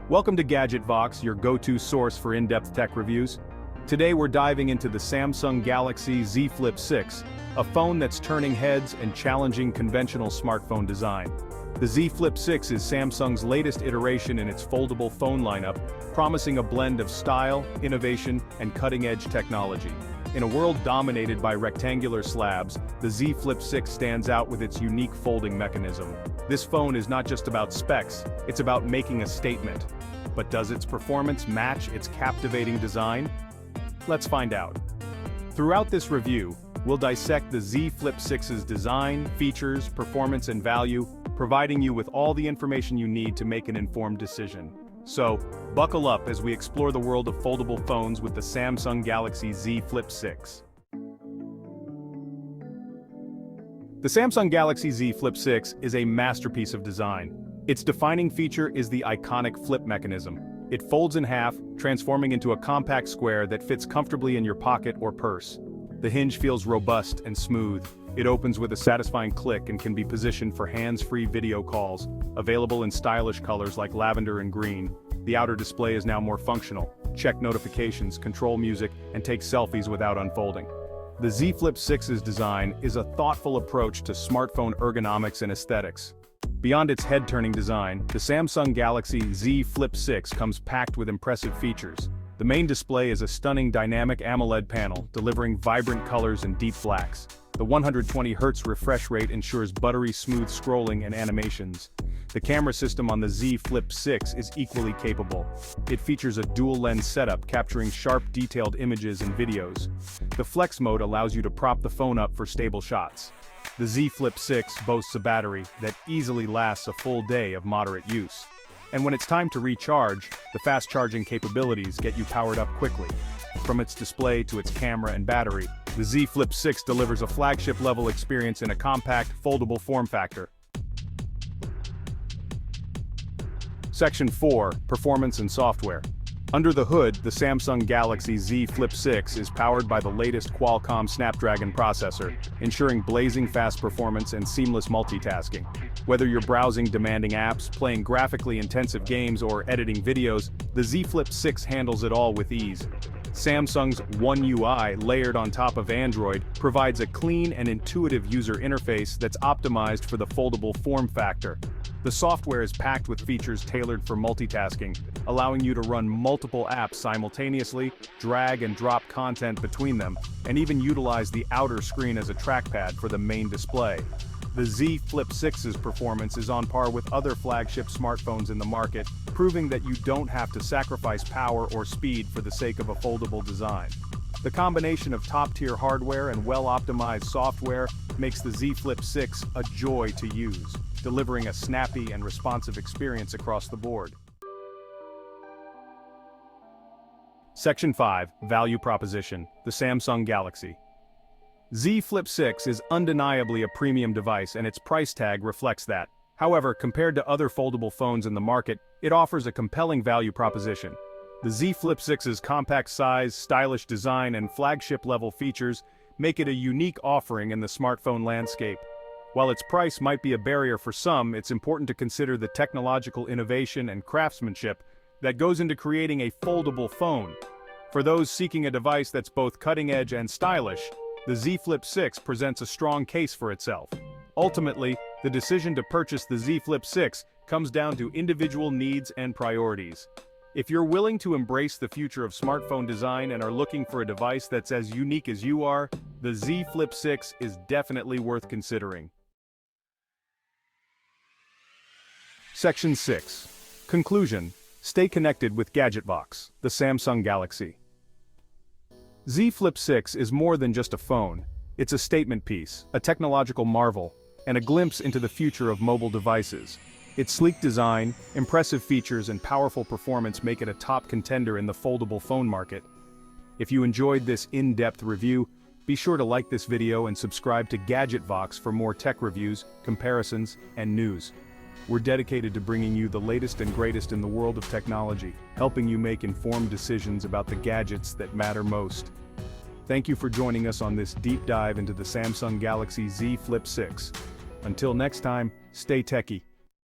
Welcome to GadgetVox, your go-to source for in-depth tech reviews. Today we're diving into the Samsung Galaxy Z Flip 6, a phone that's turning heads and challenging conventional smartphone design. The Z Flip 6 is Samsung's latest iteration in its foldable phone lineup, promising a blend of style, innovation, and cutting-edge technology. In a world dominated by rectangular slabs, the Z Flip 6 stands out with its unique folding mechanism. This phone is not just about specs, it's about making a statement. But does its performance match its captivating design? Let's find out. Throughout this review, we'll dissect the Z Flip 6's design, features, performance, and value, providing you with all the information you need to make an informed decision. So, buckle up as we explore the world of foldable phones with the Samsung Galaxy Z Flip 6. The Samsung Galaxy Z Flip 6 is a masterpiece of design. Its defining feature is the iconic flip mechanism. It folds in half, transforming into a compact square that fits comfortably in your pocket or purse. The hinge feels robust and smooth. It opens with a satisfying click and can be positioned for hands-free video calls, available in stylish colors like lavender and green. The outer display is now more functional. Check notifications, control music, and take selfies without unfolding. The Z Flip 6's design is a thoughtful approach to smartphone ergonomics and aesthetics. Beyond its head-turning design, the Samsung Galaxy Z Flip 6 comes packed with impressive features. The main display is a stunning Dynamic AMOLED panel, delivering vibrant colors and deep blacks. The 120Hz refresh rate ensures buttery smooth scrolling and animations. The camera system on the Z Flip 6 is equally capable. It features a dual-lens setup capturing sharp, detailed images and videos. The Flex mode allows you to prop the phone up for stable shots. The Z Flip 6 boasts a battery that easily lasts a full day of moderate use. And when it's time to recharge, the fast charging capabilities get you powered up quickly. From its display to its camera and battery, the Z Flip 6 delivers a flagship-level experience in a compact, foldable form factor. Section 4. Performance and Software. Under the hood, the Samsung Galaxy Z Flip 6 is powered by the latest Qualcomm Snapdragon processor, ensuring blazing fast performance and seamless multitasking. Whether you're browsing demanding apps, playing graphically intensive games, or editing videos, the Z Flip 6 handles it all with ease. Samsung's One UI, layered on top of Android, provides a clean and intuitive user interface that's optimized for the foldable form factor. The software is packed with features tailored for multitasking, allowing you to run multiple apps simultaneously, drag and drop content between them, and even utilize the outer screen as a trackpad for the main display. The Z Flip 6's performance is on par with other flagship smartphones in the market, proving that you don't have to sacrifice power or speed for the sake of a foldable design. The combination of top-tier hardware and well-optimized software makes the Z Flip 6 a joy to use, delivering a snappy and responsive experience across the board. Section 5. Value Proposition. The Samsung Galaxy Z Flip 6 is undeniably a premium device, and its price tag reflects that. However, compared to other foldable phones in the market, it offers a compelling value proposition. The Z Flip 6's compact size, stylish design, and flagship-level features make it a unique offering in the smartphone landscape. While its price might be a barrier for some, it's important to consider the technological innovation and craftsmanship that goes into creating a foldable phone. For those seeking a device that's both cutting-edge and stylish, the Z Flip 6 presents a strong case for itself. Ultimately, the decision to purchase the Z Flip 6 comes down to individual needs and priorities. If you're willing to embrace the future of smartphone design and are looking for a device that's as unique as you are, the Z Flip 6 is definitely worth considering. Section 6. Conclusion. Stay connected with GadgetVox, the Samsung Galaxy. Z Flip 6 is more than just a phone. It's a statement piece, a technological marvel, and a glimpse into the future of mobile devices. Its sleek design, impressive features, and powerful performance make it a top contender in the foldable phone market. If you enjoyed this in-depth review, be sure to like this video and subscribe to GadgetVox for more tech reviews, comparisons, and news. We're dedicated to bringing you the latest and greatest in the world of technology, helping you make informed decisions about the gadgets that matter most. Thank you for joining us on this deep dive into the Samsung Galaxy Z Flip 6. Until next time, stay techy.